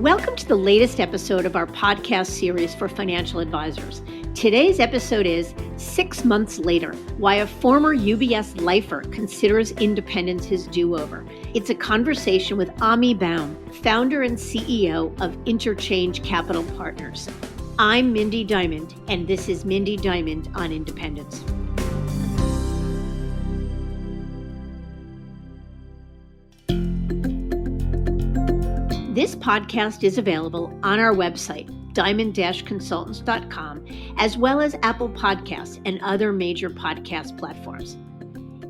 Welcome to the latest episode of our podcast series for financial advisors. Today's episode is 6 months later, why a former UBS lifer considers independence his do-over. It's a conversation with Ahmie Baum, founder and CEO of Interchange Capital Partners. I'm Mindy Diamond, and this is Mindy Diamond on Independence. This podcast is available on our website, diamond-consultants.com, as well as Apple Podcasts and other major podcast platforms.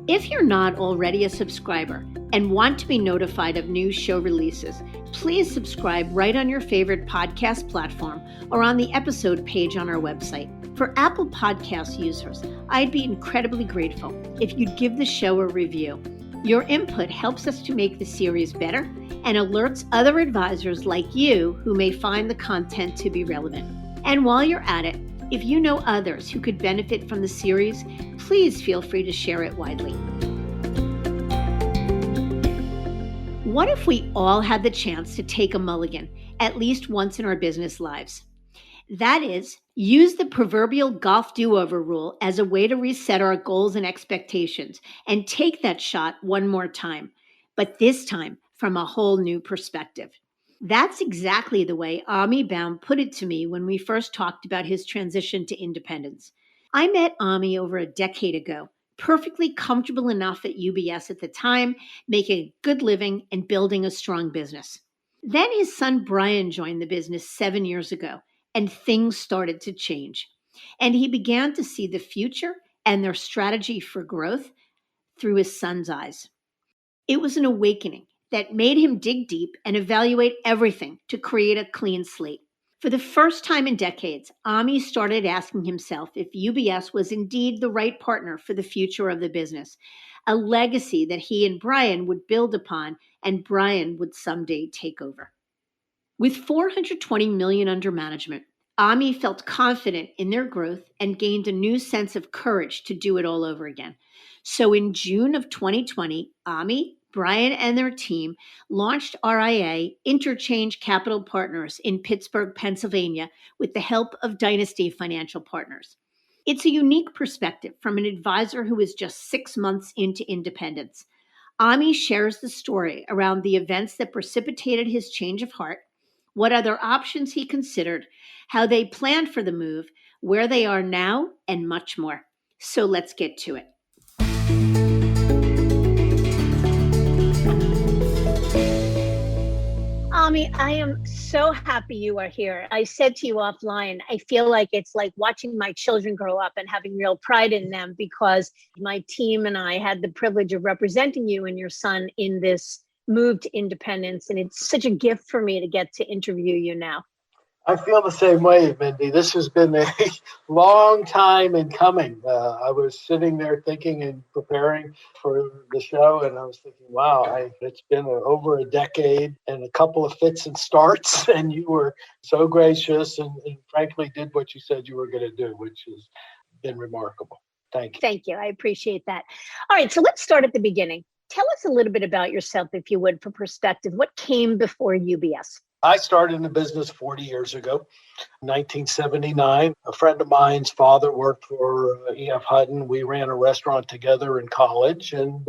If you're not already a subscriber and want to be notified of new show releases, please subscribe right on your favorite podcast platform or on the episode page on our website. For Apple Podcast users, I'd be incredibly grateful if you'd give the show a review. Your input helps us to make the series better and alerts other advisors like you who may find the content to be relevant. And while you're at it, if you know others who could benefit from the series, please feel free to share it widely. What if we all had the chance to take a mulligan at least once in our business lives? That is, use the proverbial golf do-over rule as a way to reset our goals and expectations and take that shot one more time, but this time from a whole new perspective. That's exactly the way Ahmie Baum put it to me when we first talked about his transition to independence. I met Ahmie over a decade ago, perfectly comfortable enough at UBS at the time, making a good living and building a strong business. Then his son Brian joined the business 7 years ago, and things started to change. And he began to see the future and their strategy for growth through his son's eyes. It was an awakening that made him dig deep and evaluate everything to create a clean slate. For the first time in decades, Ahmie started asking himself if UBS was indeed the right partner for the future of the business, a legacy that he and Brian would build upon and Brian would someday take over. With $420 million under management, Ahmie felt confident in their growth and gained a new sense of courage to do it all over again. So in June of 2020, Ahmie, Brian, and their team launched RIA, Interchange Capital Partners, in Pittsburgh, Pennsylvania, with the help of Dynasty Financial Partners. It's a unique perspective from an advisor who is just 6 months into independence. Ahmie shares the story around the events that precipitated his change of heart, what other options he considered, how they planned for the move, where they are now, and much more. So let's get to it. Ahmie, I am so happy you are here. I said to you offline, I feel like it's like watching my children grow up and having real pride in them because my team and I had the privilege of representing you and your son in this move to independence. And it's such a gift for me to get to interview you now. I feel the same way, Mindy. This has been a long time in coming. I was sitting there thinking and preparing for the show, and I was thinking, wow, it's been over a decade and a couple of fits and starts, and you were so gracious and frankly did what you said you were going to do, which has been remarkable. Thank you. Thank you. I appreciate that. All right, so let's start at the beginning. Tell us a little bit about yourself, if you would, for perspective. What came before UBS? I started in the business 40 years ago, 1979. A friend of mine's father worked for E.F. Hutton. We ran a restaurant together in college, and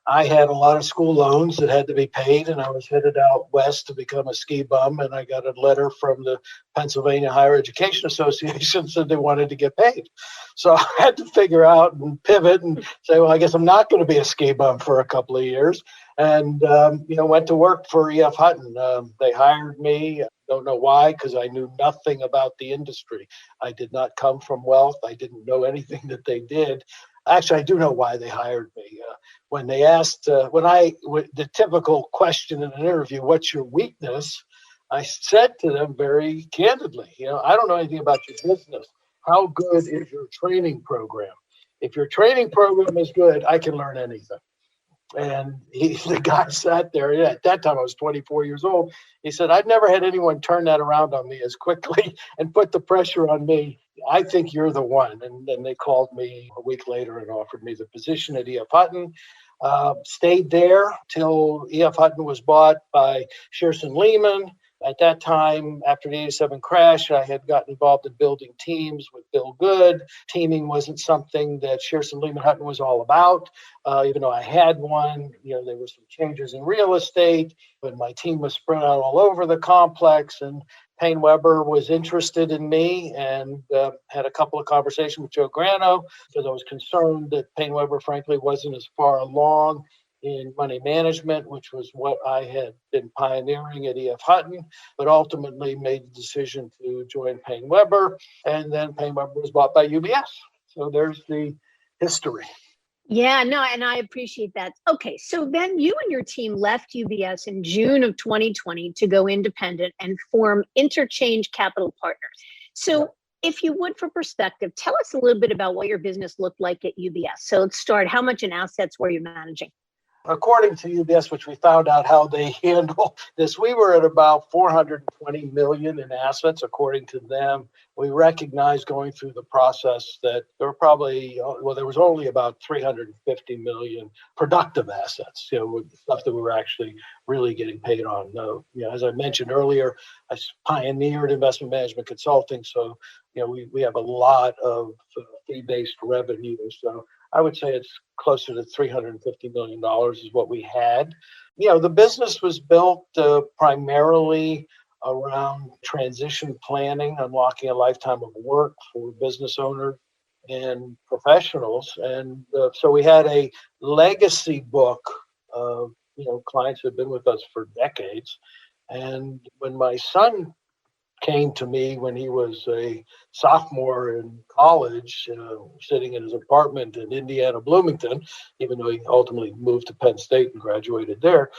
I had a lot of school loans that had to be paid, and I was headed out west to become a ski bum, and I got a letter from the Pennsylvania Higher Education Association said they wanted to get paid. So I had to figure out and pivot and say, well, I guess I'm not going to be a ski bum for a couple of years. And, went to work for E.F. Hutton. They hired me. Don't know why, because I knew nothing about the industry. I did not come from wealth. I didn't know anything that they did. Actually, I do know why they hired me. When they asked, the typical question in an interview, what's your weakness? I said to them very candidly, I don't know anything about your business. How good is your training program? If your training program is good, I can learn anything. And the guy sat there. At that time, I was 24 years old. He said, I've never had anyone turn that around on me as quickly and put the pressure on me. I think you're the one. And then they called me a week later and offered me the position at E.F. Hutton. Stayed there till E.F. Hutton was bought by Shearson Lehman. At that time, after the 87 crash, I had gotten involved in building teams with Bill Good. Teaming wasn't something that Shearson Lehman Hutton was all about. Even though I had one, there were some changes in real estate, but my team was spread out all over the complex. And Payne Weber was interested in me and had a couple of conversations with Joe Grano because I was concerned that Payne Weber, frankly, wasn't as far along in money management, which was what I had been pioneering at E.F. Hutton, but ultimately made the decision to join Payne Weber. And then Payne Weber was bought by UBS. So there's the history. Yeah, no, and I appreciate that. Okay, so then you and your team left UBS in June of 2020 to go independent and form Interchange Capital Partners. So if you would, for perspective, tell us a little bit about what your business looked like at UBS. So let's start. How much in assets were you managing? According to UBS, which we found out how they handle this, we were at about 420 million in assets. According to them, we recognized going through the process that there was only about 350 million productive assets, stuff that we were actually really getting paid on. As I mentioned earlier, I pioneered investment management consulting, so we have a lot of fee-based revenue. So I would say it's closer to $350 million is what we had. The business was built primarily around transition planning, unlocking a lifetime of work for business owners and professionals. And so we had a legacy book of, clients who had been with us for decades. And when my son came to me when he was a sophomore in college, sitting in his apartment in Indiana, Bloomington, even though he ultimately moved to Penn State and graduated there.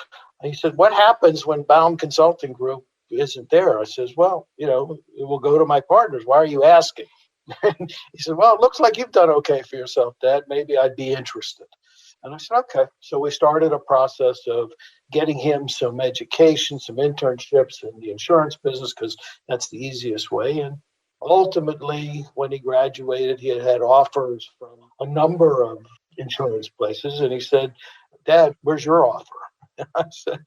And he said, "What happens when Baum Consulting Group isn't there?" I says, "Well, it will go to my partners. Why are you asking?" He said, "Well, it looks like you've done okay for yourself, Dad. Maybe I'd be interested." And I said, "Okay." So we started a process of getting him some education, some internships in the insurance business, because that's the easiest way. And ultimately, when he graduated, he had offers from a number of insurance places. And he said, "Dad, where's your offer?" I said,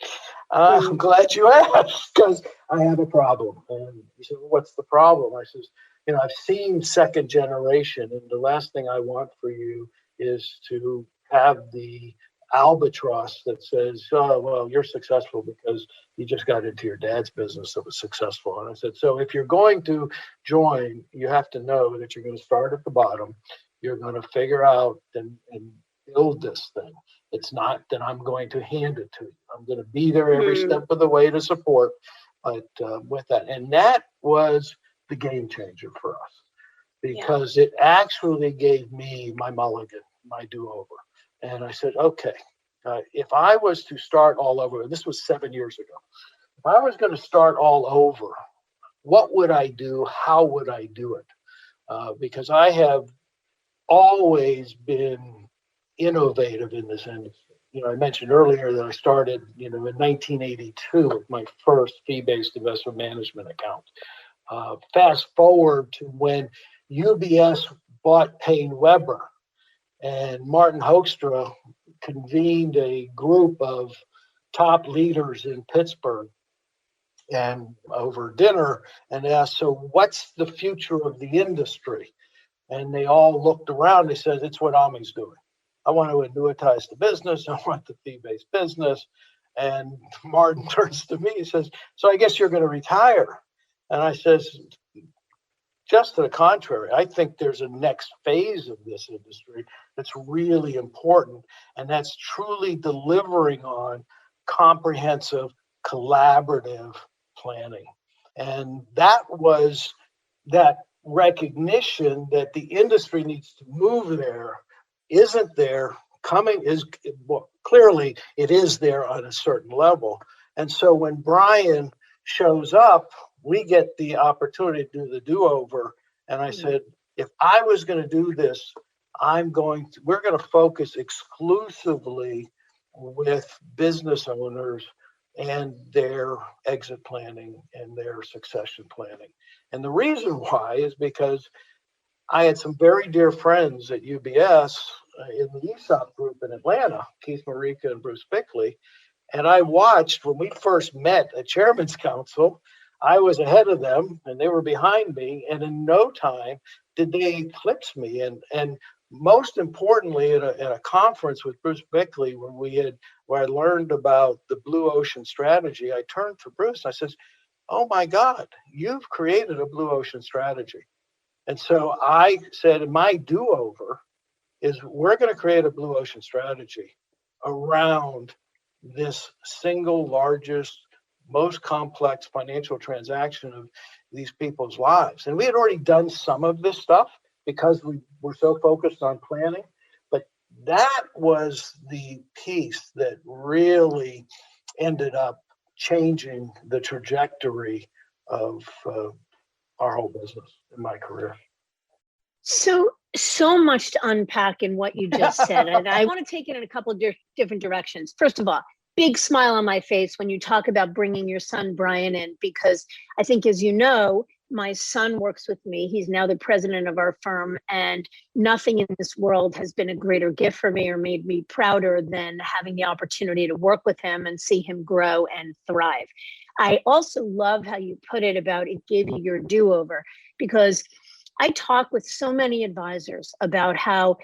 "I'm glad you asked, because I have a problem." And he said, "Well, what's the problem?" I says, "I've seen second generation, and the last thing I want for you is to have the albatross that says, 'Oh, well, you're successful because you just got into your dad's business that was successful.'" And I said, "So if you're going to join, you have to know that you're going to start at the bottom. You're going to figure out and build this thing. It's not that I'm going to hand it to you. I'm going to be there every step of the way to support, but with that." And that was the game changer for us, because it actually gave me my mulligan, my do-over. And I said, okay, if I was to start all over, and this was 7 years ago, if I was going to start all over, what would I do? How would I do it? Because I have always been innovative in this industry. I mentioned earlier that I started, in 1982 with my first fee-based investment management account. Fast forward to when UBS bought Payne Weber, and Martin Hoekstra convened a group of top leaders in Pittsburgh and over dinner and asked, "So what's the future of the industry?" And they all looked around. They said, "It's what Ahmie's doing. I want to annuitize the business. I want the fee-based business." And Martin turns to me and says, "So I guess you're going to retire?" And I says, "Just to the contrary, I think there's a next phase of this industry that's really important, and that's truly delivering on comprehensive, collaborative planning." And that was that recognition that the industry needs to move there isn't there. Clearly it is there on a certain level. And so when Brian shows up, we get the opportunity to do the do-over. And I said, if I was going to do this, we're going to focus exclusively with business owners and their exit planning and their succession planning. And the reason why is because I had some very dear friends at UBS in the ESOP group in Atlanta, Keith Marika and Bruce Bickley. And I watched when we first met at Chairman's Council, I was ahead of them and they were behind me. And in no time did they eclipse me. And most importantly, at a conference with Bruce Bickley, where I learned about the blue ocean strategy, I turned to Bruce and I says, "Oh my God, you've created a blue ocean strategy." And so I said, my do-over is we're going to create a blue ocean strategy around this single largest, most complex financial transaction of these people's lives. And we had already done some of this stuff because we were so focused on planning. But that was the piece that really ended up changing the trajectory of our whole business in my career. So much to unpack in what you just said. And I want to take it in a couple of different directions. First of all, big smile on my face when you talk about bringing your son, Brian, in, because I think, as you know, my son works with me. He's now the president of our firm, and nothing in this world has been a greater gift for me or made me prouder than having the opportunity to work with him and see him grow and thrive. I also love how you put it about it gave you your do-over, because I talk with so many advisors about how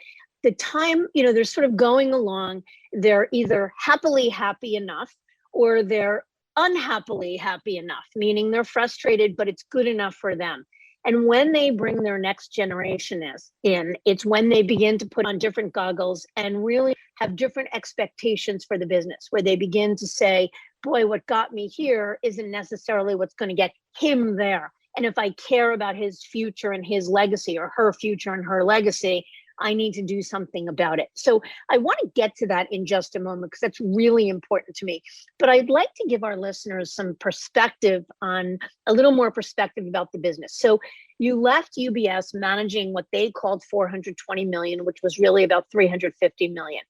the time, they're sort of going along, they're either happily happy enough or they're unhappily happy enough, meaning they're frustrated, but it's good enough for them. And when they bring their next generation in, it's when they begin to put on different goggles and really have different expectations for the business, where they begin to say, boy, what got me here isn't necessarily what's going to get him there. And if I care about his future and his legacy, or her future and her legacy, I need to do something about it. So I want to get to that in just a moment, because that's really important to me. But I'd like to give our listeners some perspective on a little more perspective about the business. So you left UBS managing what they called 420 million, which was really about 350 million.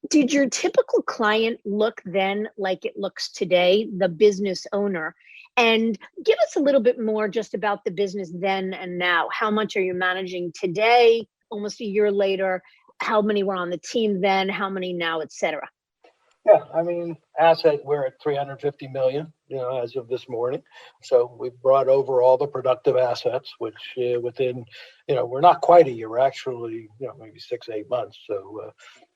Did your typical client look then like it looks today, the business owner? And give us a little bit more just about the business then and now. How much are you managing today, almost a year later? How many were on the team then? How many now, et cetera? Yeah, I mean, we're at 350 million, as of this morning. So we've brought over all the productive assets, which within, we're not quite a year, we're actually, maybe 6-8 months. So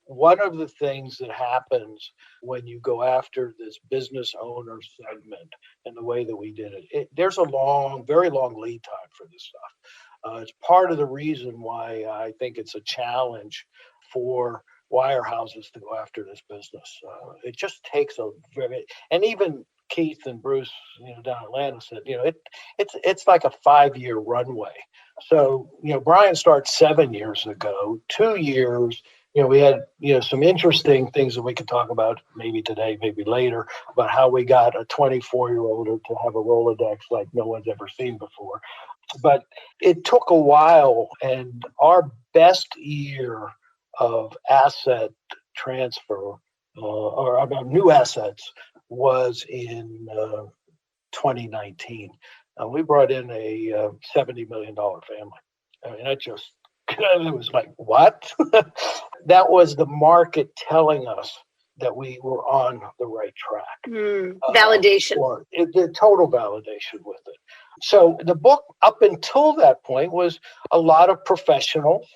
one of the things that happens when you go after this business owner segment and the way that we did it, there's a very long lead time for this stuff. It's part of the reason why I think it's a challenge for wirehouses to go after this business. It just takes and even Keith and Bruce, down in Atlanta said, it's like a 5-year runway. So, Brian started 7 years ago, 2 years. We had, some interesting things that we could talk about maybe today, maybe later, about how we got a 24-year-old to have a Rolodex like no one's ever seen before. But it took a while, and our best year of asset transfer or about new assets was in 2019. We brought in a $70 million family. I mean, it was like, what? That was the market telling us that we were on the right track. Validation. The total validation with it. So the book up until that point was a lot of professionals,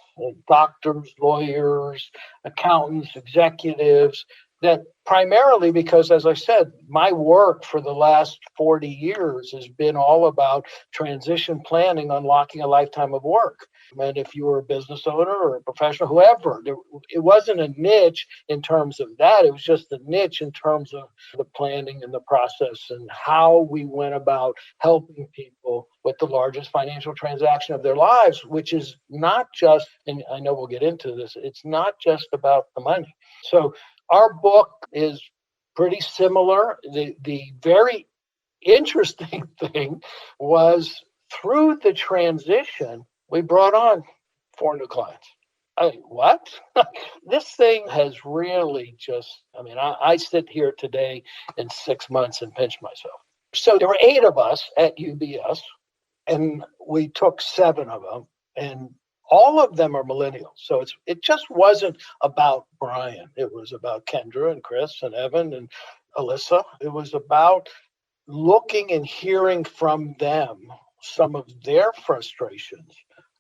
doctors, lawyers, accountants, executives, that primarily because, as I said, my work for the last 40 years has been all about transition planning, unlocking a lifetime of work. And if you were a business owner or a professional, whoever, it wasn't a niche in terms of that. It was just a niche in terms of the planning and the process and how we went about helping people with the largest financial transaction of their lives, which is not just, and I know we'll get into this, it's not just about the money. So our book is pretty similar. The very interesting thing was through the transition, we brought on 4 new clients. What? This thing has really just, I sit here today in 6 months and pinch myself. So there were 8 of us at UBS, and we took 7 of them, and all of them are millennials. So it just wasn't about Brian. It was about Kendra and Chris and Evan and Alyssa. It was about looking and hearing from them some of their frustrations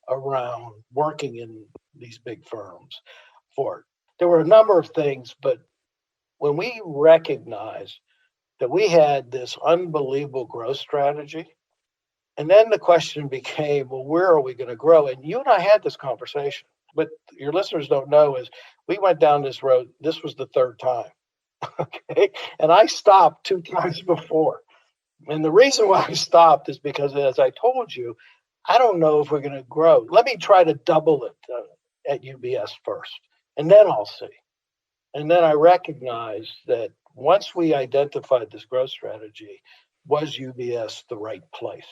around working in these big firms. For there were a number of things, but when we recognized that we had this unbelievable growth strategy, and then the question became, well, where are we going to grow? And you and I had this conversation, but your listeners don't know is we went down this road. This was the third time. Okay. And I stopped two times before. And the reason why I stopped is because, as I told you, I don't know if we're going to grow. Let me try to double it at UBS first, and then I'll see. And then I recognized that once we identified this growth strategy, was UBS the right place?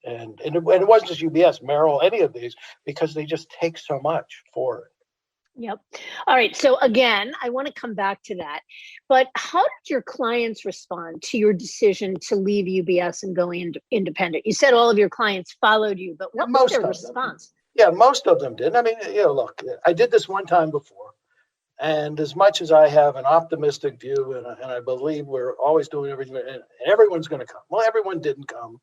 And it wasn't just UBS, Merrill, any of these, because they just take so much for it. Yep. All right. So again, I want to come back to that. But how did your clients respond to your decision to leave UBS and go independent? You said all of your clients followed you, but what was their response? Yeah, most of them did. I mean, look, I did this one time before. And as much as I have an optimistic view and I believe we're always doing everything, and everyone's going to come. Well, everyone didn't come,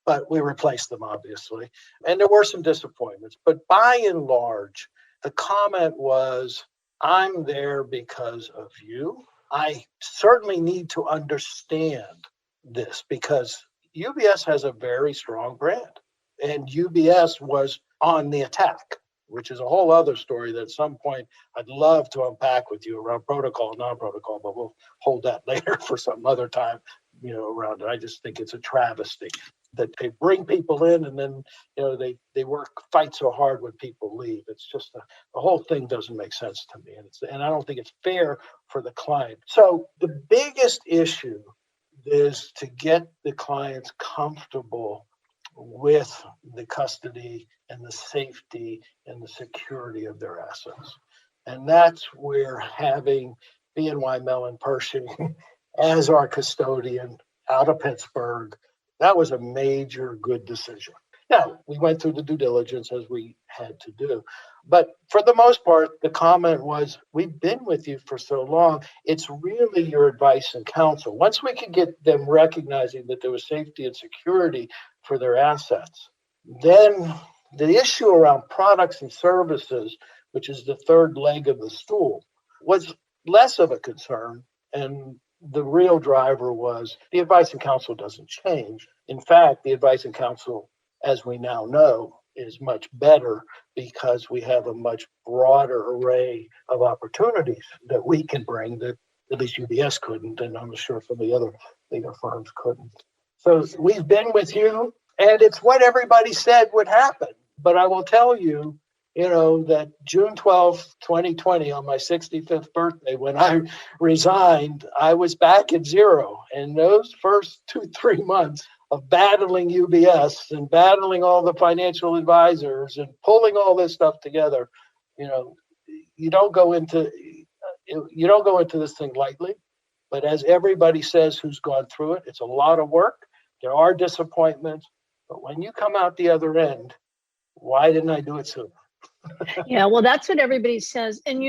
but we replaced them, obviously. And there were some disappointments. But by and large, the comment was, I'm there because of you. I certainly need to understand this because UBS has a very strong brand. And UBS was on the attack, which is a whole other story that at some point I'd love to unpack with you around protocol, non-protocol, but we'll hold that later for some other time, around it. I just think it's a travesty that they bring people in and then, they fight so hard when people leave. It's just the whole thing doesn't make sense to me. And I don't think it's fair for the client. So the biggest issue is to get the clients comfortable with the custody and the safety and the security of their assets. And that's where having BNY Mellon Pershing as our custodian out of Pittsburgh, that was a major good decision. Now, we went through the due diligence as we had to do. But for the most part, the comment was, we've been with you for so long. It's really your advice and counsel. Once we could get them recognizing that there was safety and security for their assets, then the issue around products and services, which is the third leg of the stool, was less of a concern. And the real driver was the advice and counsel doesn't change. In fact, the advice and counsel, as we now know, is much better because we have a much broader array of opportunities that we can bring that at least UBS couldn't, and I'm sure some of the other bigger firms couldn't. So we've been with you, and it's what everybody said would happen. But I will tell you, that June 12th, 2020, on my 65th birthday, when I resigned, I was back at zero. And those first 2-3 months of battling UBS and battling all the financial advisors and pulling all this stuff together, you don't go into this thing lightly. But as everybody says who's gone through it, it's a lot of work. There are disappointments. But when you come out the other end, why didn't I do it sooner? Yeah, well, that's what everybody says. And,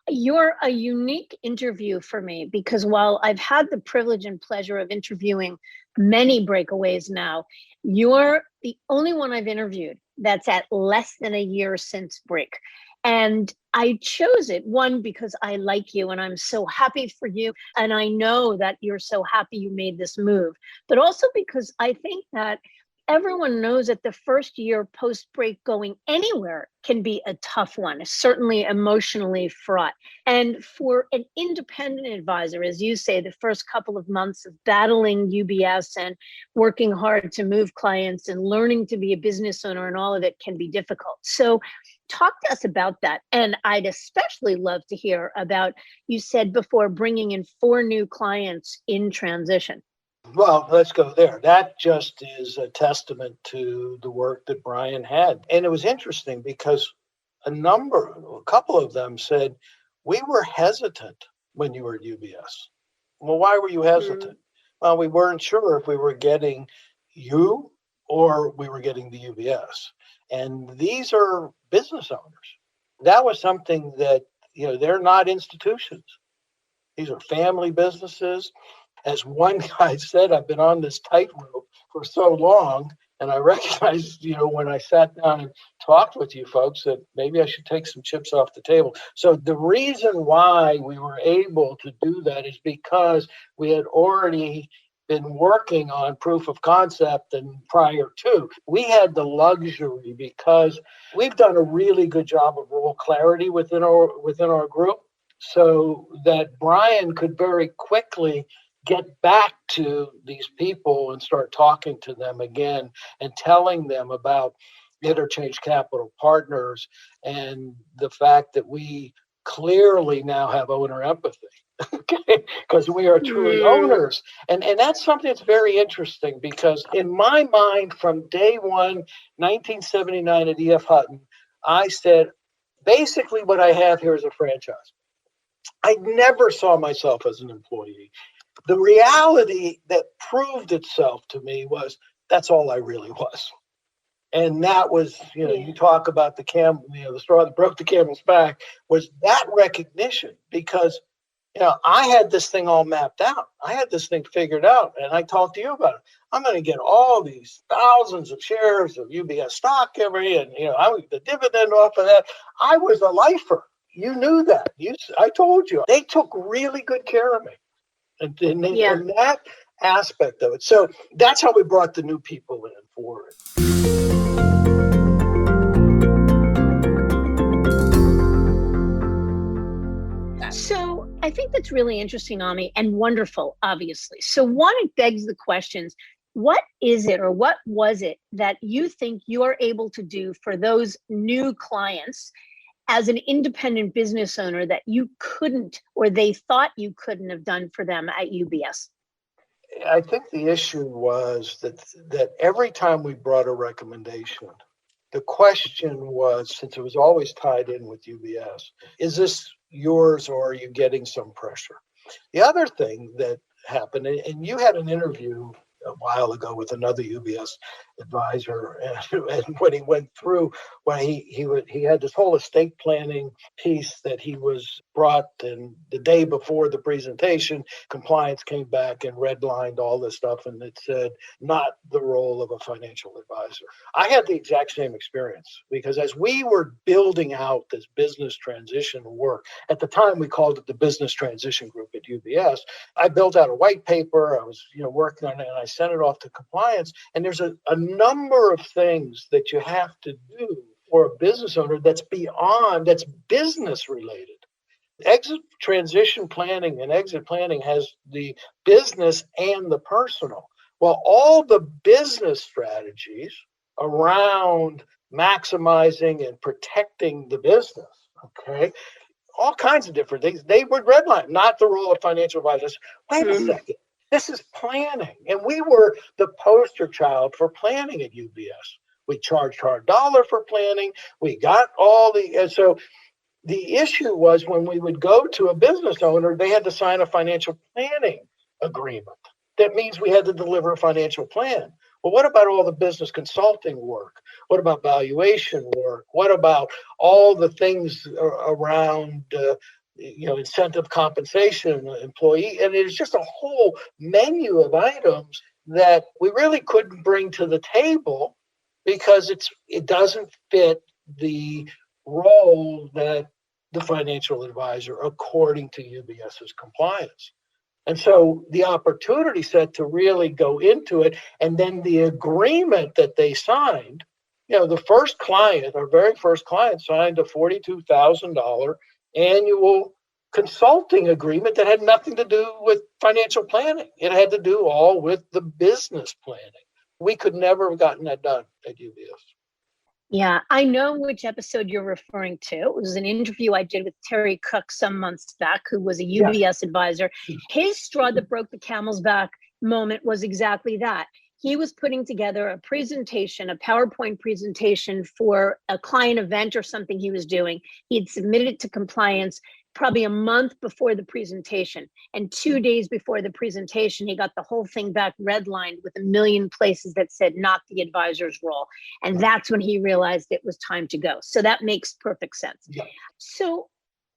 you're a unique interview for me because while I've had the privilege and pleasure of interviewing many breakaways now, you're the only one I've interviewed that's at less than a year since break. And I chose it, one, because I like you and I'm so happy for you. And I know that you're so happy you made this move, but also because I think that everyone knows that the first year post-break going anywhere can be a tough one, certainly emotionally fraught. And for an independent advisor, as you say, the first couple of months of battling UBS and working hard to move clients and learning to be a business owner and all of it can be difficult. So talk to us about that. And I'd especially love to hear about, you said before, bringing in 4 new clients in transition. Well, let's go there. That just is a testament to the work that Brian had. And it was interesting because a couple of them said, we were hesitant when you were at UBS. Well, why were you hesitant? Well, we weren't sure if we were getting you or we were getting the UBS. And these are business owners. That was something that, they're not institutions. These are family businesses. As one guy said, I've been on this tightrope for so long, and I recognized, when I sat down and talked with you folks, that maybe I should take some chips off the table. So the reason why we were able to do that is because we had already been working on proof of concept, and prior to, we had the luxury, because we've done a really good job of role clarity within our group, so that Brian could very quickly get back to these people and start talking to them again and telling them about Interchange Capital Partners and the fact that we clearly now have owner empathy. Okay, because we are truly owners. And that's something that's very interesting, because in my mind, from day one, 1979 at E.F. Hutton, I said, basically what I have here is a franchise. I never saw myself as an employee. The reality that proved itself to me was that's all I really was. And that was, you talk about the the straw that broke the camel's back, was that recognition, because I had this thing all mapped out. I had this thing figured out, and I talked to you about it. I'm going to get all these thousands of shares of UBS stock every, and I would the dividend off of that. I was a lifer. You knew that. I told you. They took really good care of me, and that aspect of it. So that's how we brought the new people in for it. So I think that's really interesting, Ahmie, and wonderful, obviously. So one, it begs the questions, what is it or what was it that you think you are able to do for those new clients as an independent business owner that you couldn't, or they thought you couldn't have done for them at UBS? I think the issue was that every time we brought a recommendation, the question was, since it was always tied in with UBS, is this yours or are you getting some pressure? The other thing that happened, and you had an interview a while ago with another UBS advisor, and when he went through, when he had this whole estate planning piece that he was brought, and the day before the presentation, compliance came back and redlined all this stuff, and it said not the role of a financial advisor. I had the exact same experience, because as we were building out this business transition work, at the time we called it the Business Transition Group at UBS, I built out a white paper. I was working on it, and I sent it off to compliance. And there's a number of things that you have to do for a business owner that's business related. Exit transition planning and exit planning has the business and the personal. Well, all the business strategies around maximizing and protecting the business, okay, all kinds of different things, they would redline, not the role of financial advisors. Wait a second. This is planning. And we were the poster child for planning at UBS. We charged hard dollar for planning. We got and so the issue was, when we would go to a business owner, they had to sign a financial planning agreement. That means we had to deliver a financial plan. Well, what about all the business consulting work? What about valuation work? What about all the things around incentive compensation, employee? And it's just a whole menu of items that we really couldn't bring to the table, because it doesn't fit the role that the financial advisor, according to UBS's compliance. And so the opportunity set to really go into it, and then the agreement that they signed, the first client, our very first client, signed a $42,000 annual consulting agreement that had nothing to do with financial planning. It had to do all with the business planning. We could never have gotten that done at UBS. Yeah, I know which episode you're referring to. It was an interview I did with Terry Cook some months back, who was a UBS advisor. His straw that broke the camel's back moment was exactly that. He was putting together a presentation, a PowerPoint presentation for a client event or something he was doing. He had submitted it to compliance probably a month before the presentation. And 2 days before the presentation, he got the whole thing back redlined with a million places that said not the advisor's role. And that's when he realized it was time to go. So that makes perfect sense. Yeah. So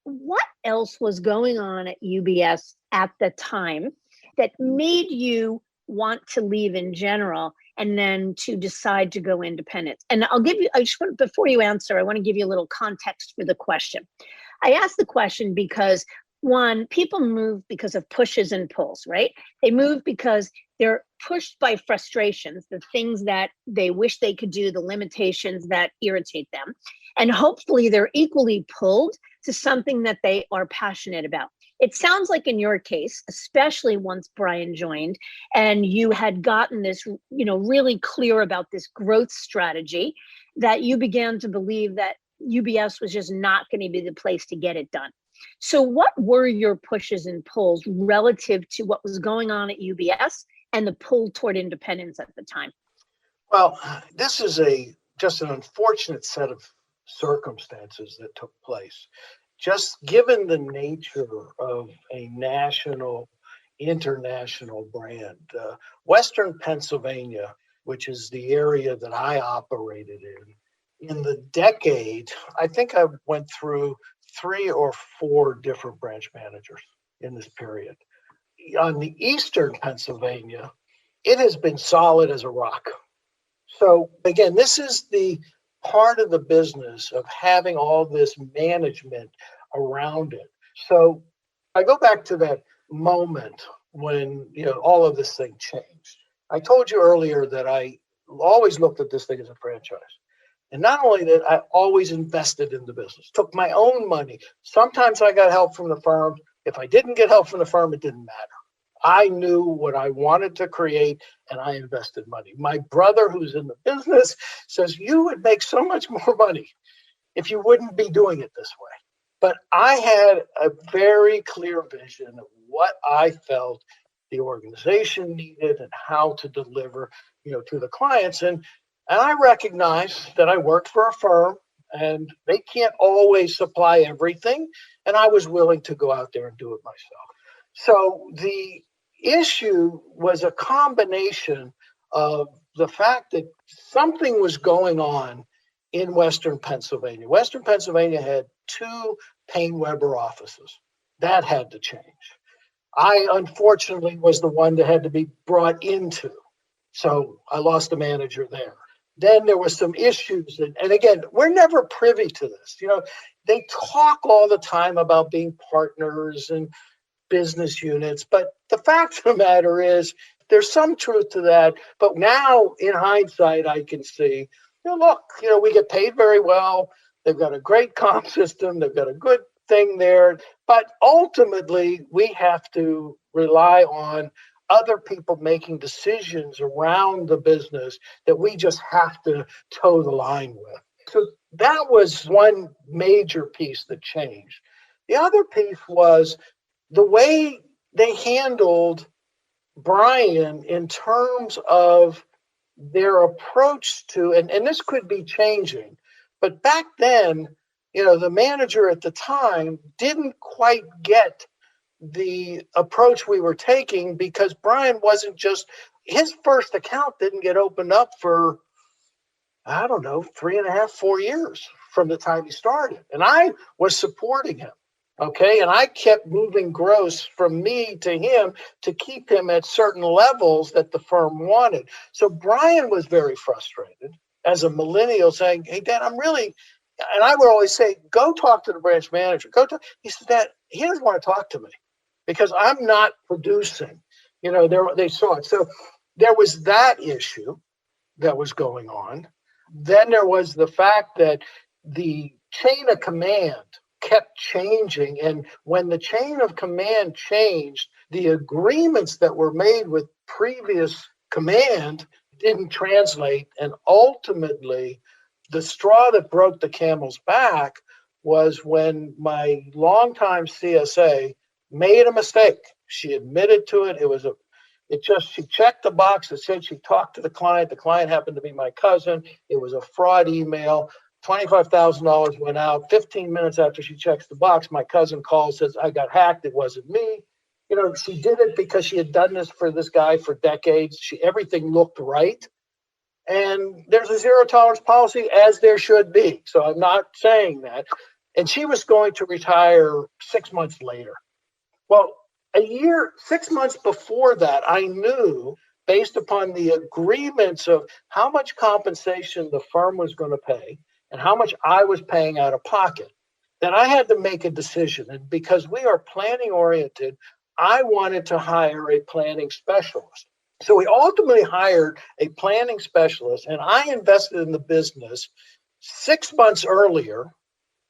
What else was going on at UBS at the time that made you want to leave in general and then to decide to go independent? And I just want, before you answer, I want to give you a little context for the question. I asked the question because one, people move because of pushes and pulls, right? They move because they're pushed by frustrations, the things that they wish they could do, the limitations that irritate them. And hopefully they're equally pulled to something that they are passionate about. It sounds like in your case, especially once Brian joined and you had gotten this, really clear about this growth strategy, that you began to believe that UBS was just not going to be the place to get it done. So what were your pushes and pulls relative to what was going on at UBS and the pull toward independence at the time? Well, this is just an unfortunate set of circumstances that took place. Just given the nature of a national, international brand, Western Pennsylvania, which is the area that I operated in the decade, I think I went through 3 or 4 different branch managers in this period. On the Eastern Pennsylvania, it has been solid as a rock. So again, this is the part of the business of having all this management around it. So I go back to that moment when all of this thing changed. I told you earlier that I always looked at this thing as a franchise. And not only that, I always invested in the business, took my own money. Sometimes I got help from the firm. If I didn't get help from the firm, it didn't matter. I knew what I wanted to create, and I invested money. My brother, who's in the business, says you would make so much more money if you wouldn't be doing it this way. But I had a very clear vision of what I felt the organization needed and how to deliver, to the clients. And I recognized that I worked for a firm and they can't always supply everything. And I was willing to go out there and do it myself. So the issue was a combination of the fact that something was going on in Western Pennsylvania. Western Pennsylvania had 2 Paine-Webber offices. That had to change. I, unfortunately, was the one that had to be brought into. So I lost a manager there. Then there was some issues. And again, we're never privy to this. They talk all the time about being partners and business units. But the fact of the matter is there's some truth to that. But now in hindsight, I can see, look, we get paid very well. They've got a great comp system. They've got a good thing there. But ultimately, we have to rely on other people making decisions around the business that we just have to toe the line with. So that was one major piece that changed. The other piece was the way they handled Brian in terms of their approach to, and this could be changing, but back then, the manager at the time didn't quite get the approach we were taking because Brian wasn't just, his first account didn't get opened up for, 3.5, 4 years from the time he started. And I was supporting him. Okay. And I kept moving gross from me to him to keep him at certain levels that the firm wanted. So Brian was very frustrated as a millennial saying, hey, Dad, and I would always say, go talk to the branch manager. He said, Dad, he doesn't want to talk to me because I'm not producing. They saw it. So there was that issue that was going on. Then there was the fact that the chain of command kept changing. And when the chain of command changed, the agreements that were made with previous command didn't translate. And ultimately, the straw that broke the camel's back was when my longtime CSA made a mistake. She admitted to it. She checked the box that said she talked to the client. The client happened to be my cousin. It was a fraud email. $25,000 went out. 15 minutes after she checks the box, my cousin calls, says, I got hacked. It wasn't me. She did it because she had done this for this guy for decades. Everything looked right. And there's a zero tolerance policy, as there should be. So I'm not saying that. And she was going to retire 6 months later. Well, 6 months before that, I knew, based upon the agreements of how much compensation the firm was going to pay and how much I was paying out of pocket, that I had to make a decision. And because we are planning oriented, I wanted to hire a planning specialist. So we ultimately hired a planning specialist, and I invested in the business 6 months earlier,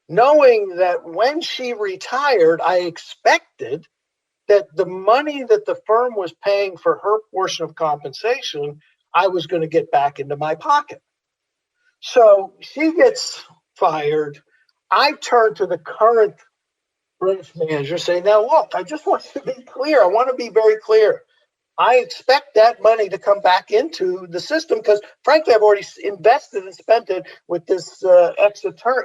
knowing that when she retired, I expected that the money that the firm was paying for her portion of compensation, I was going to get back into my pocket. So she gets fired. I turn to the current branch manager saying, now look, I just want to be clear. I want to be very clear. I expect that money to come back into the system because, frankly, I've already invested and spent it with this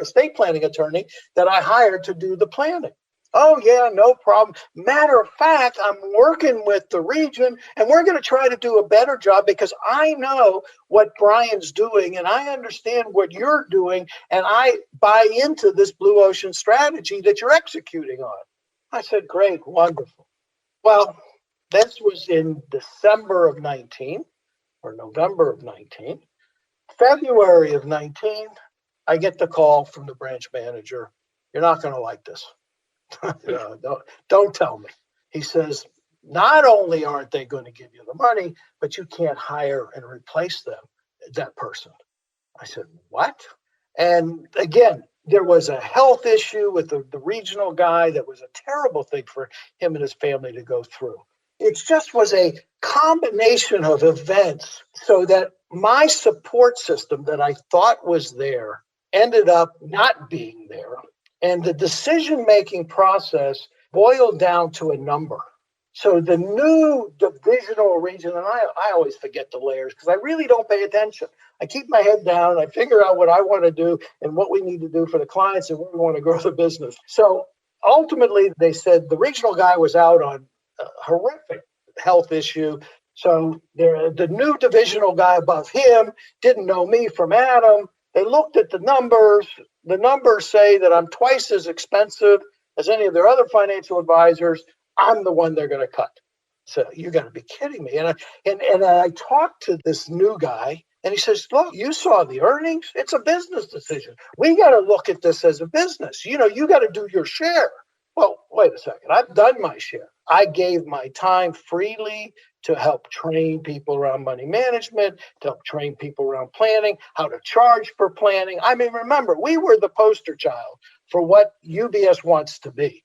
estate planning attorney that I hired to do the planning. Oh, yeah, no problem. Matter of fact, I'm working with the region, and we're going to try to do a better job because I know what Brian's doing, and I understand what you're doing, and I buy into this blue ocean strategy that you're executing on. I said, great, wonderful. Well, this was in December of 19 or November of 19. February of 19, I get the call from the branch manager. You're not going to like this. Don't tell me. He says, not only aren't they going to give you the money, but you can't hire and replace that person. I said, what? And again, there was a health issue with the regional guy that was a terrible thing for him and his family to go through. It just was a combination of events so that my support system that I thought was there ended up not being there. And the decision-making process boiled down to a number. So the new divisional region, and I always forget the layers because I really don't pay attention. I keep my head down. I figure out what I want to do and what we need to do for the clients and where we want to grow the business. So ultimately, they said the regional guy was out on a horrific health issue. So the new divisional guy above him didn't know me from Adam. They looked at the numbers. The numbers say that I'm twice as expensive as any of their other financial advisors. I'm the one they're going to cut. So you got to be kidding me. And I talked to this new guy, and he says, look, you saw the earnings. It's a business decision. We got to look at this as a business. You got to do your share. Well, wait a second. I've done my share. I gave my time freely to help train people around money management, to help train people around planning, how to charge for planning. I mean, remember, we were the poster child for what UBS wants to be.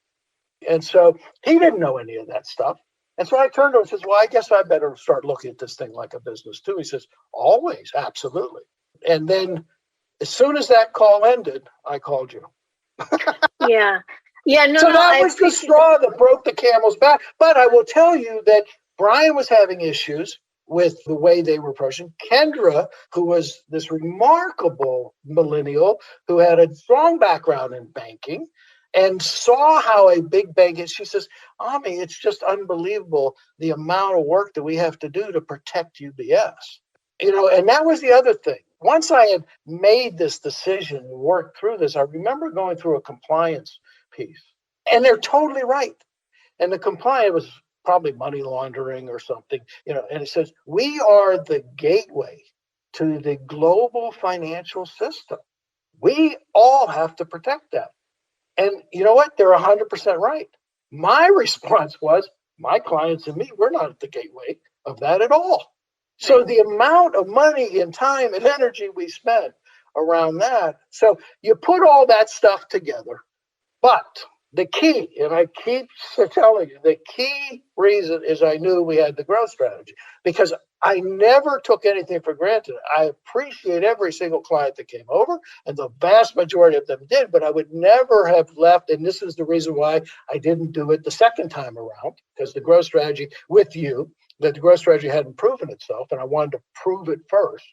And so he didn't know any of that stuff. And so I turned to him and says, well, I guess I better start looking at this thing like a business too. He says, always, absolutely. And then as soon as that call ended, I called you. Yeah. So that was the straw that broke the camel's back. But I will tell you that Brian was having issues with the way they were approaching. Kendra, who was this remarkable millennial who had a strong background in banking and saw how a big bank is, she says, Ahmie, it's just unbelievable the amount of work that we have to do to protect UBS. And that was the other thing. Once I had made this decision and worked through this, I remember going through a compliance piece. And they're totally right. And the compliance was probably money laundering or something, and it says, we are the gateway to the global financial system. We all have to protect that. And you know what? They're 100% right. My response was, my clients and me, we're not at the gateway of that at all. So the amount of money and time and energy we spent around that. So you put all that stuff together. But the key, and I keep telling you, the key reason is I knew we had the growth strategy because I never took anything for granted. I appreciate every single client that came over, and the vast majority of them did, but I would never have left. And this is the reason why I didn't do it the second time around, because the growth strategy with you, that the growth strategy hadn't proven itself, and I wanted to prove it first.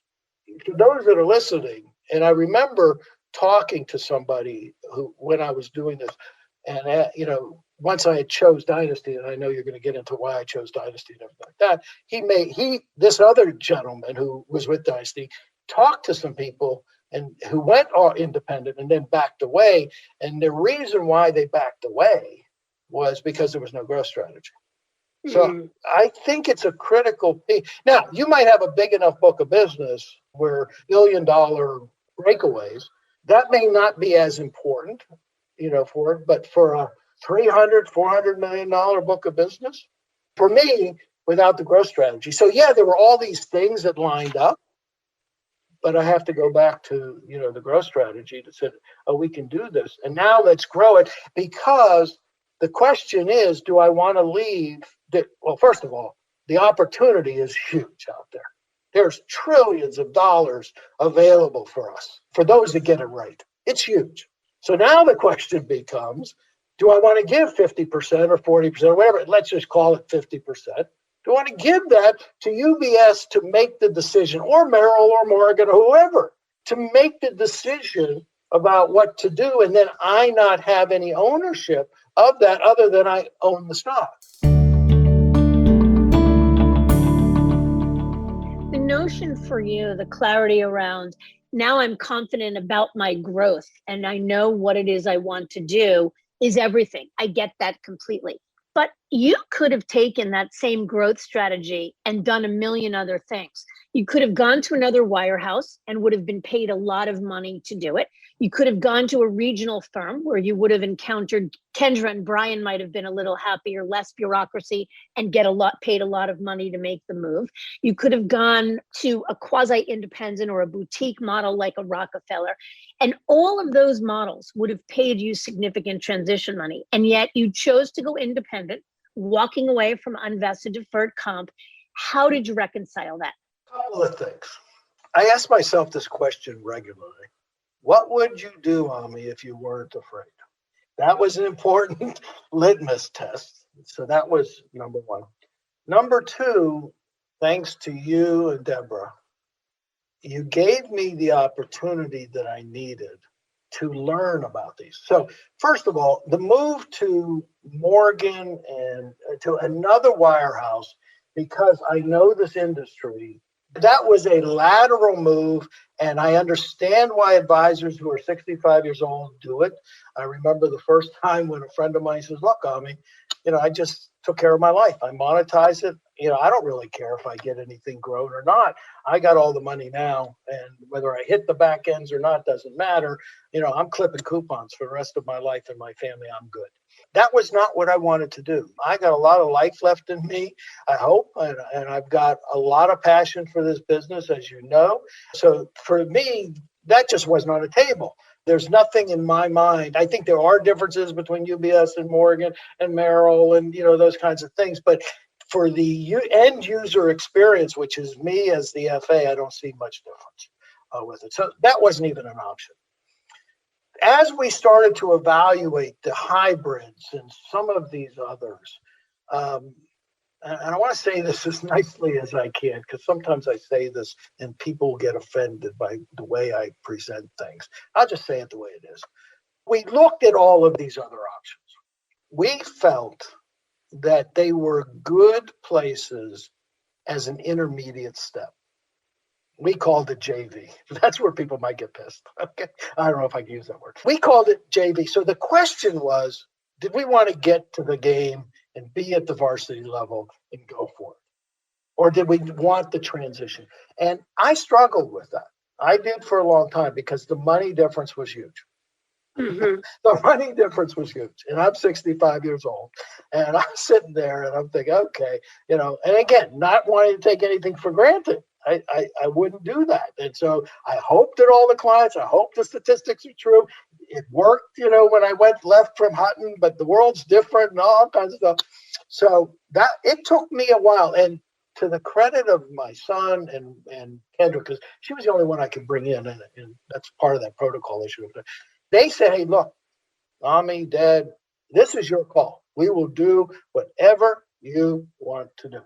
To those that are listening, and I remember talking to somebody who, when I was doing this, and once I had chose Dynasty, and I know you're going to get into why I chose Dynasty and everything like that, this other gentleman who was with Dynasty talked to some people and who went all independent and then backed away. And the reason why they backed away was because there was no growth strategy. So I think it's a critical piece. Now, you might have a big enough book of business where $1 billion breakaways, that may not be as important, for it, but for a $300-400 million book of business, for me, without the growth strategy. So yeah, there were all these things that lined up, but I have to go back to, the growth strategy to say, oh, we can do this. And now let's grow it, because the question is, do I want to leave? Well, first of all, the opportunity is huge out there. There's trillions of dollars available for us, for those that get it right. It's huge. So now the question becomes, do I want to give 50% or 40% or whatever? Let's just call it 50%. Do I want to give that to UBS to make the decision, or Merrill or Morgan or whoever, to make the decision about what to do, and then I not have any ownership of that other than I own the stock? The notion for you, the clarity around, now I'm confident about my growth and I know what it is I want to do, is everything. I get that completely. But you could have taken that same growth strategy and done a million other things. You could have gone to another wirehouse and would have been paid a lot of money to do it. You could have gone to a regional firm where you would have encountered Kendra and Brian might have been a little happier, less bureaucracy, and paid a lot of money to make the move. You could have gone to a quasi-independent or a boutique model like a Rockefeller. And all of those models would have paid you significant transition money. And yet you chose to go independent, walking away from unvested deferred comp. How did you reconcile that? A couple of things. I ask myself this question regularly. What would you do, Ahmie, if you weren't afraid? That was an important litmus test. So that was number one. Number two, thanks to you and Deborah, you gave me the opportunity that I needed to learn about these. So first of all, the move to Morgan and to another wirehouse, because I know this industry, that was a lateral move, and I understand why advisors who are 65 years old do it. I remember the first time when a friend of mine says, look, Ahmie, I just took care of my life. I monetize it. I don't really care if I get anything grown or not. I got all the money now, and whether I hit the back ends or not doesn't matter. I'm clipping coupons for the rest of my life and my family. I'm good. That was not what I wanted to do. I got a lot of life left in me, I hope, and I've got a lot of passion for this business, as you know. So for me, that just wasn't on the table. There's nothing in my mind. I think there are differences between UBS and Morgan and Merrill and, those kinds of things. But for the end user experience, which is me as the FA, I don't see much difference with it. So that wasn't even an option. As we started to evaluate the hybrids and some of these others, and I want to say this as nicely as I can, because sometimes I say this and people get offended by the way I present things. I'll just say it the way it is. We looked at all of these other options. We felt that they were good places as an intermediate step. We called it JV. That's where people might get pissed. Okay, I don't know if I can use that word. We called it JV. So the question was, did we want to get to the game and be at the varsity level and go for it? Or did we want the transition? And I struggled with that. I did for a long time because the money difference was huge. Mm-hmm. The money difference was huge. And I'm 65 years old. And I'm sitting there and I'm thinking, okay, and again, not wanting to take anything for granted. I wouldn't do that. And so I hope that all the clients, I hope the statistics are true. It worked, when I went left from Hutton, but the world's different and all kinds of stuff. So that it took me a while. And to the credit of my son and Kendra, because she was the only one I could bring in, and that's part of that protocol issue. They said, hey, look, Ahmie, Dad, this is your call. We will do whatever you want to do.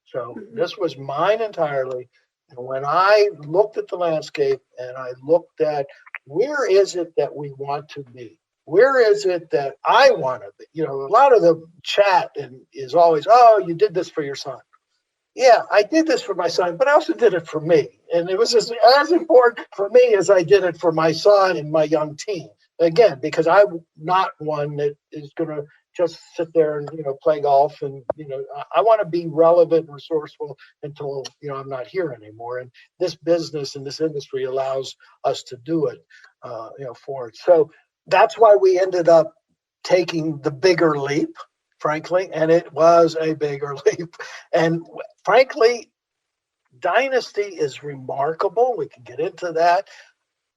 So this was mine entirely. And when I looked at the landscape and I looked at where is it that we want to be? Where is it that I want to be? A lot of the chat is always, oh, you did this for your son. yeah, I did this for my son, but I also did it for me. And it was as important for me as I did it for my son and my young teen. Again, because I'm not one that is going to just sit there and, play golf. And, I want to be relevant and resourceful until, I'm not here anymore. And this business and this industry allows us to do it, for it. So that's why we ended up taking the bigger leap, frankly, and it was a bigger leap. And frankly, Dynasty is remarkable. We can get into that.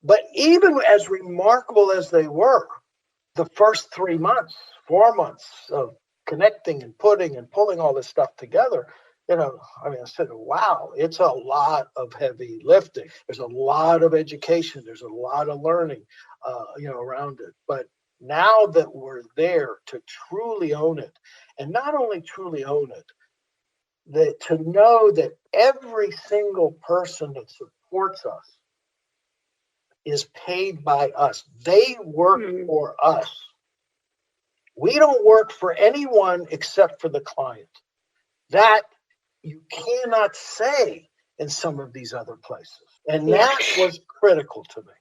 But even as remarkable as they were, the first 3 months, 4 months of connecting and putting and pulling all this stuff together, I said, wow, it's a lot of heavy lifting. There's a lot of education. There's a lot of learning, around it. But now that we're there to truly own it, and not only truly own it, that to know that every single person that supports us is paid by us. They work for us. We don't work for anyone except for the client. That you cannot say in some of these other places. And that was critical to me.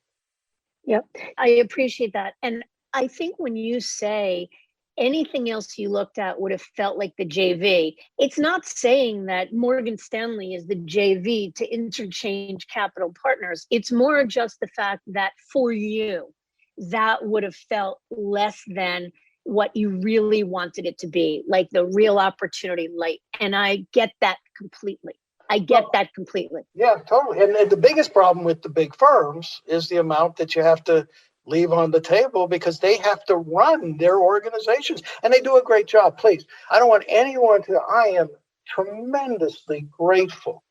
Yep. I appreciate that. And I think when you say anything else you looked at would have felt like the JV, it's not saying that Morgan Stanley is the JV to Interchange Capital Partners. It's more just the fact that for you, that would have felt less than what you really wanted it to be, like the real opportunity light. And I get that completely. Yeah, totally. And the biggest problem with the big firms is the amount that you have to leave on the table, because they have to run their organizations, and they do a great job. Please, I don't want anyone to. I am tremendously grateful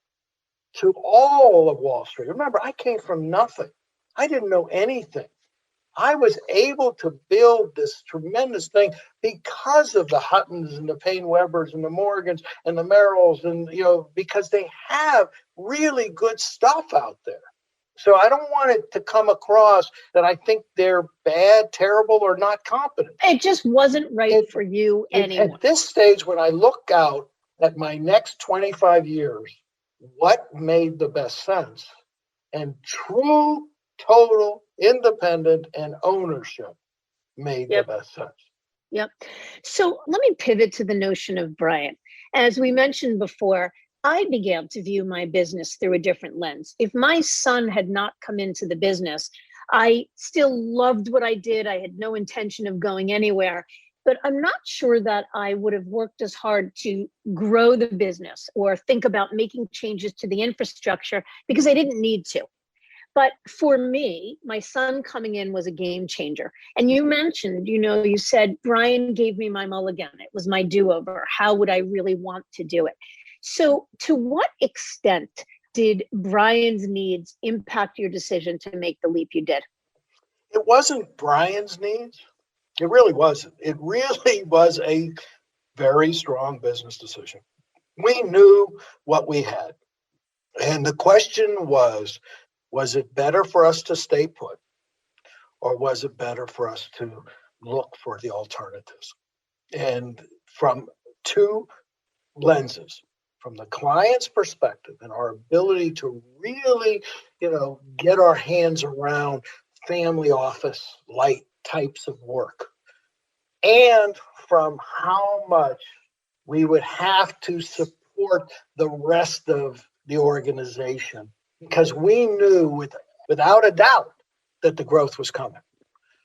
to all of Wall Street. Remember, I came from nothing. I didn't know anything. I was able to build this tremendous thing because of the Huttons and the Payne Webbers and the Morgans and the Merrills, and because they have really good stuff out there. So I don't want it to come across that I think they're bad, terrible, or not competent. It just wasn't right for you anymore. At this stage, when I look out at my next 25 years, what made the best sense? And true, total, independent, and ownership made the best sense. Yep. So let me pivot to the notion of Brian. As we mentioned before, I began to view my business through a different lens. If my son had not come into the business, I still loved what I did. I had no intention of going anywhere, but I'm not sure that I would have worked as hard to grow the business or think about making changes to the infrastructure, because I didn't need to. But for me, my son coming in was a game changer. And you mentioned, you said, Brian gave me my mulligan. It was my do-over. How would I really want to do it? So to what extent did Brian's needs impact your decision to make the leap you did? It wasn't Brian's needs. It really wasn't. It really was a very strong business decision. We knew what we had. And the question was it better for us to stay put, or was it better for us to look for the alternatives? And from two lenses, from the client's perspective and our ability to really, get our hands around family office light types of work, and from how much we would have to support the rest of the organization, because we knew without a doubt that the growth was coming.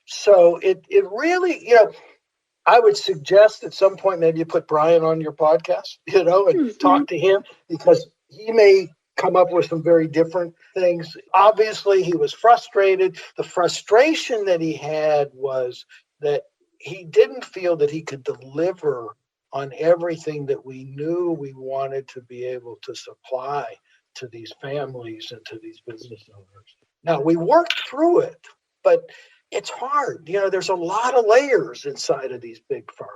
So it really, I would suggest at some point maybe you put Brian on your podcast, and talk to him, because he may come up with some very different things. Obviously, he was frustrated. The frustration that he had was that he didn't feel that he could deliver on everything that we knew we wanted to be able to supply to these families and to these business owners. Now, we worked through it, but it's hard. There's a lot of layers inside of these big firms.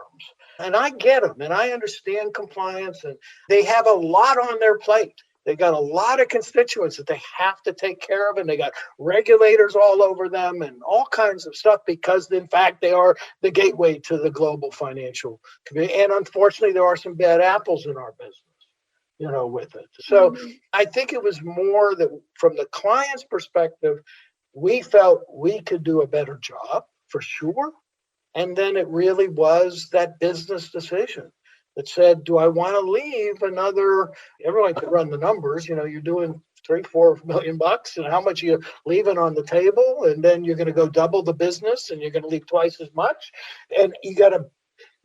And I get them, and I understand compliance, and they have a lot on their plate. They got a lot of constituents that they have to take care of, and they got regulators all over them and all kinds of stuff, because, in fact, they are the gateway to the global financial community. And unfortunately, there are some bad apples in our business. with it. So I think it was more that from the client's perspective, we felt we could do a better job for sure. And then it really was that business decision that said, do I want to leave another, everyone could run the numbers, you're doing 3-4 million bucks and how much you leaving on the table. And then you're going to go double the business and you're going to leave twice as much. And you got to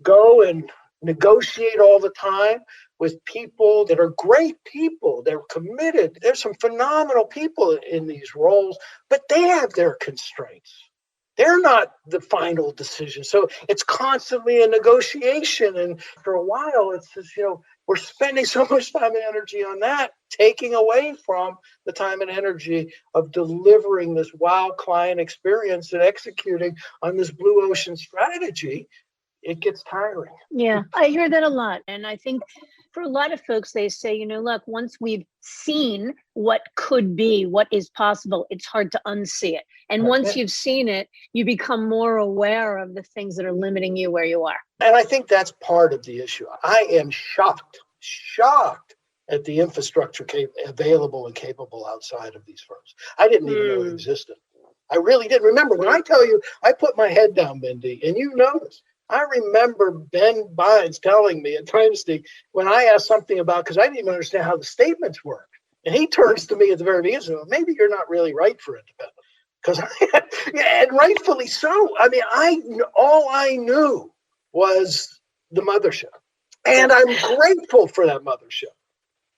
go and negotiate all the time with people that are great people. They're committed. There's some phenomenal people in these roles, but they have their constraints. They're not the final decision. So it's constantly a negotiation. And for a while, it's just, we're spending so much time and energy on that, taking away from the time and energy of delivering this wow client experience and executing on this blue ocean strategy. It gets tiring. Yeah, I hear that a lot. And I think for a lot of folks, they say, look, once we've seen what could be, what is possible, it's hard to unsee it. And once you've seen it, you become more aware of the things that are limiting you where you are. And I think that's part of the issue. I am shocked at the infrastructure available and capable outside of these firms. I didn't even know it existed. I really didn't. Remember, when I tell you, I put my head down, Mindy, and you know this. I remember Ben Bynes telling me at Dynasty when I asked something about, because I didn't even understand how the statements work. And he turns to me at the very beginning and says, well, maybe you're not really right for independent. And rightfully so. I mean, all I knew was the mothership. And I'm grateful for that mothership.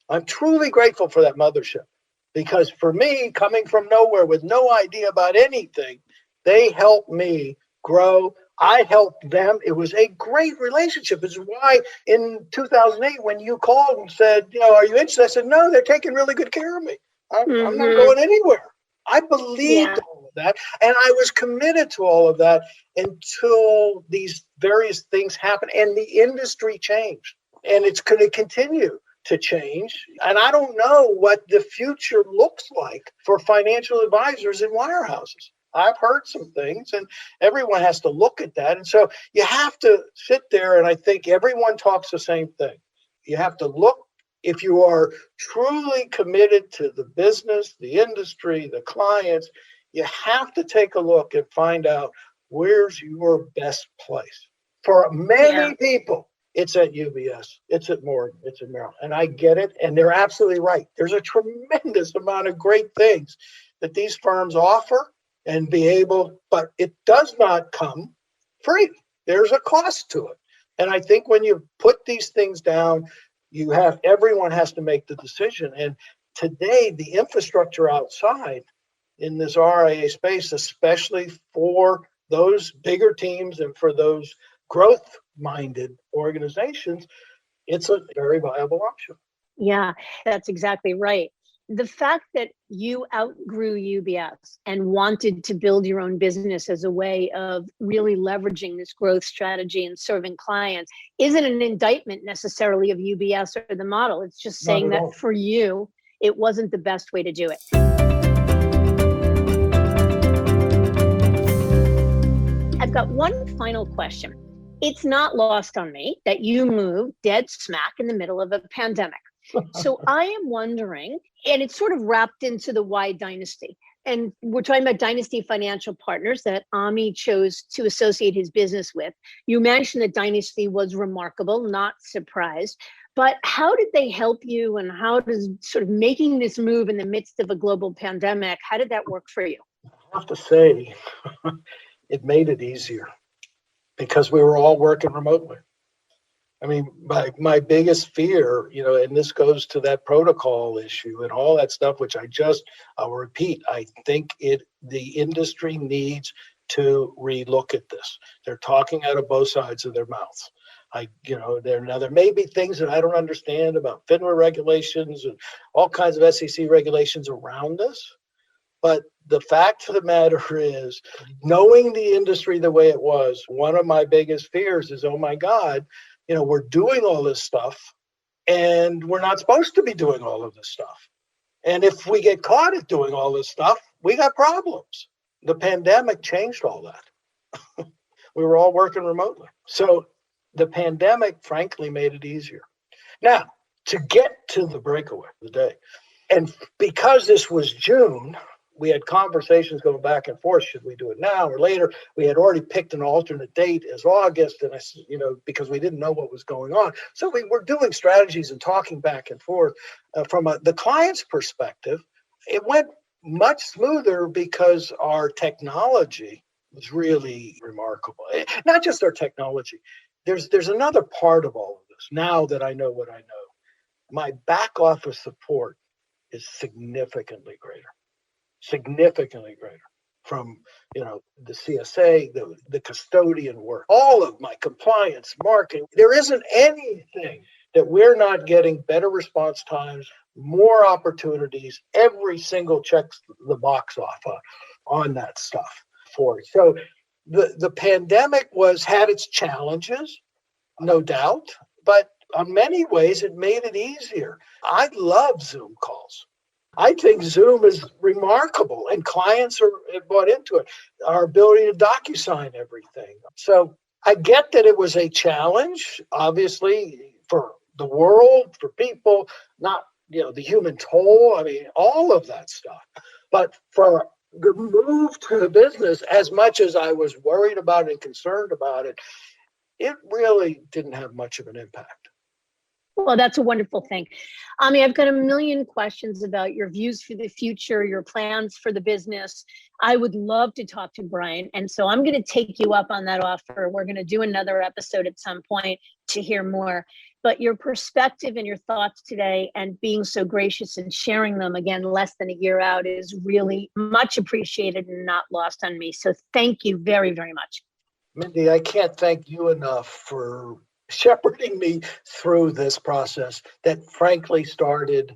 I'm truly grateful for that mothership. Because for me, coming from nowhere with no idea about anything, they helped me grow. I helped them. It was a great relationship. This is why in 2008, when you called and said, are you interested? I said, no, they're taking really good care of me. I'm not going anywhere. I believed all of that. And I was committed to all of that until these various things happened and the industry changed. And it's going to continue to change. And I don't know what the future looks like for financial advisors in wirehouses. I've heard some things, and everyone has to look at that. And so you have to sit there, and I think everyone talks the same thing. You have to look, if you are truly committed to the business, the industry, the clients, you have to take a look and find out where's your best place. For many people, it's at UBS, it's at Morgan, it's at Merrill. And I get it, and they're absolutely right. There's a tremendous amount of great things that these firms offer and be able, but it does not come free. There's a cost to it. And I think when you put these things down, everyone has to make the decision. And today, the infrastructure outside in this RIA space, especially for those bigger teams and for those growth-minded organizations, it's a very viable option. Yeah, that's exactly right. The fact that you outgrew UBS and wanted to build your own business as a way of really leveraging this growth strategy and serving clients isn't an indictment necessarily of UBS or the model. It's just saying that for you, it wasn't the best way to do it. I've got one final question. It's not lost on me that you moved dead smack in the middle of a pandemic. So I am wondering, and it's sort of wrapped into the why Dynasty. And we're talking about Dynasty Financial Partners that Ahmie chose to associate his business with. You mentioned that Dynasty was remarkable, not surprised. But how did they help you, and how does sort of making this move in the midst of a global pandemic, how did that work for you? I have to say, it made it easier because we were all working remotely. I mean, my biggest fear, and this goes to that protocol issue and all that stuff, which I'll repeat, I think the industry needs to relook at this. They're talking out of both sides of their mouths. There may be things that I don't understand about FINRA regulations and all kinds of SEC regulations around this. But the fact of the matter is, knowing the industry the way it was, one of my biggest fears is, oh my God, we're doing all this stuff and we're not supposed to be doing all of this stuff. And if we get caught at doing all this stuff, we got problems. The pandemic changed all that. We were all working remotely. So the pandemic, frankly, made it easier. Now, to get to the breakaway of the day. And because this was June, we had conversations going back and forth. Should we do it now or later? We had already picked an alternate date as August, and because we didn't know what was going on. So we were doing strategies and talking back and forth. From the client's perspective, it went much smoother because our technology was really remarkable. Not just our technology. There's another part of all of this. Now that I know what I know, my back office support is significantly greater from, the CSA, the custodian work, all of my compliance, marketing. There isn't anything that we're not getting better response times, more opportunities. Every single checks the box off on that stuff for it. So the pandemic had its challenges, no doubt, but in many ways it made it easier. I love Zoom calls. I think Zoom is remarkable, and clients have bought into it. Our ability to DocuSign everything. So I get that it was a challenge, obviously, for the world, for people, not the human toll. I mean, all of that stuff. But for the move to the business, as much as I was worried about it and concerned about it, it really didn't have much of an impact. Well, that's a wonderful thing. Ahmie, I've got a million questions about your views for the future, your plans for the business. I would love to talk to Brian. And so I'm going to take you up on that offer. We're going to do another episode at some point to hear more. But your perspective and your thoughts today, and being so gracious and sharing them again less than a year out, is really much appreciated and not lost on me. So thank you very, very much. Mindy, I can't thank you enough for shepherding me through this process that frankly started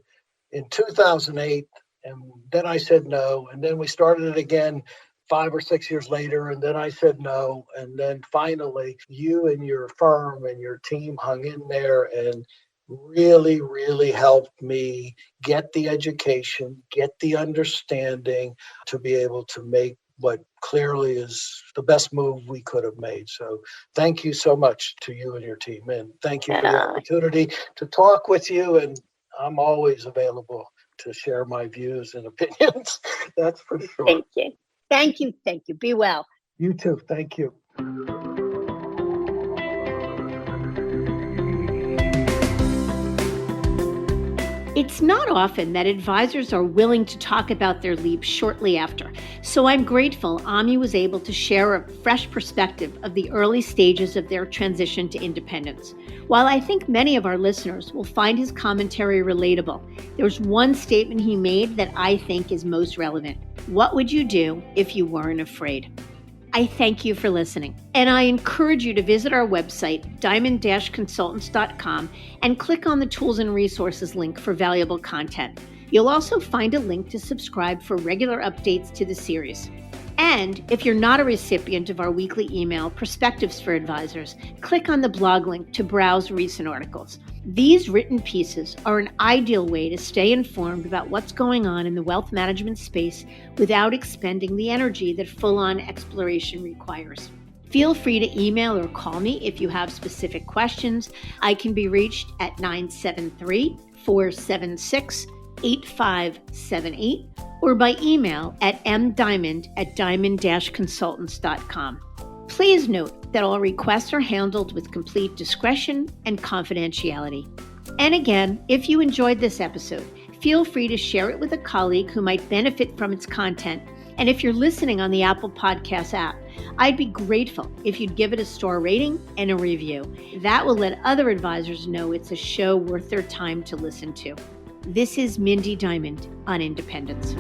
in 2008. And then I said no. And then we started it again 5 or 6 years later. And then I said no. And then finally, you and your firm and your team hung in there and really, really helped me get the education, get the understanding to be able to make what clearly is the best move we could have made. So thank you so much to you and your team. And thank you for the opportunity to talk with you. And I'm always available to share my views and opinions. That's for sure. Thank you. Thank you. Thank you. Be well. You too. Thank you. It's not often that advisors are willing to talk about their leap shortly after, so I'm grateful Ahmie was able to share a fresh perspective of the early stages of their transition to independence. While I think many of our listeners will find his commentary relatable, there's one statement he made that I think is most relevant. What would you do if you weren't afraid? I thank you for listening, and I encourage you to visit our website, diamond-consultants.com, and click on the Tools and Resources link for valuable content. You'll also find a link to subscribe for regular updates to the series. And if you're not a recipient of our weekly email, Perspectives for Advisors, click on the blog link to browse recent articles. These written pieces are an ideal way to stay informed about what's going on in the wealth management space without expending the energy that full-on exploration requires. Feel free to email or call me if you have specific questions. I can be reached at 973-476-8578 or by email at mdiamond@diamond-consultants.com. Please note that all requests are handled with complete discretion and confidentiality. And again, if you enjoyed this episode, feel free to share it with a colleague who might benefit from its content. And if you're listening on the Apple Podcast app, I'd be grateful if you'd give it a star rating and a review. That will let other advisors know it's a show worth their time to listen to. This is Mindy Diamond on Independence.